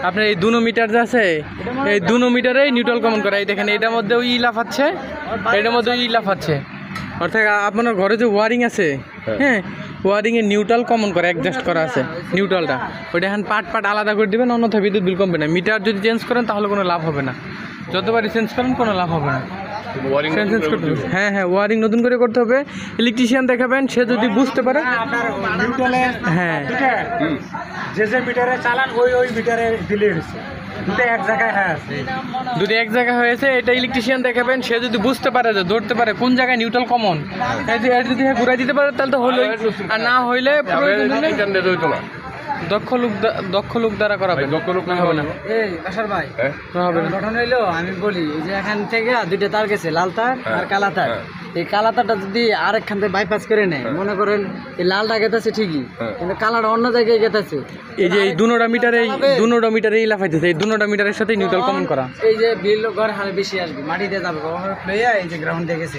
আপনার এই 2 মিটার যে আছে এই 2 মিটারে নিউট্রাল কমন করা। এই দেখেন এটার মধ্যে ওই লাফাচ্ছে, এটার মধ্যে ওই লাফাচ্ছে। অর্থাৎ আপনার ঘরে যে ওয়ারিং আছে, হ্যাঁ ওয়ারিংয়ে নিউট্রাল কমন করে অ্যাডজাস্ট করা আছে নিউট্রালটা, ওইটা এখন পার্ট আলাদা করে দেবেন, অন্যথায় বিদ্যুৎ বিল কমবে না। মিটার যদি চেঞ্জ করেন তাহলে কোনো লাভ হবে না, যতবারই চেঞ্জ করেন কোনো লাভ হবে না। চেঞ্জ করতে হবে, হ্যাঁ হ্যাঁ ওয়ারিং নতুন করে করতে হবে। ইলেকট্রিশিয়ান দেখাবেন, সে যদি বুঝতে পারে। হ্যাঁ যে মিটারে চালান ওই মিটারে দিলে দুটো এক জায়গায় হয়েছে। এটা ইলেকট্রিশিয়ান দেখাবেন, সে যদি বুঝতে পারে যে ধরতে পারে কোন জায়গায় নিউট্রাল কমন, যদি ঘুরাই দিতে পারে তাহলে তো হলোই, আর না হইলে দক্ষ লোক দ্বারা করাবে। দক্ষ লোক না হবে না। এই আশার ভাই গঠন হইলো আমি বলি যে এখান থেকে 2টা তার গেছে, লাল তার আর কালা তার। এই কালা তারটা যদি আরেকখান থেকে বাইপাস করে নেয়, মনে করেন এই লালটা গেতেছে ঠিকই, কিন্তু কালাটা অন্য জায়গায় গেতেছে। এই যে এই 2টা মিটারে লাফাইতেছে, এই 2টা মিটারের সাথে নিউট্রাল কমন করা। এই যে বিল ঘর হারে বেশি আসবে, মাটি দিয়ে যাবে, এই যে গ্রাউন্ড দিয়ে গেছে।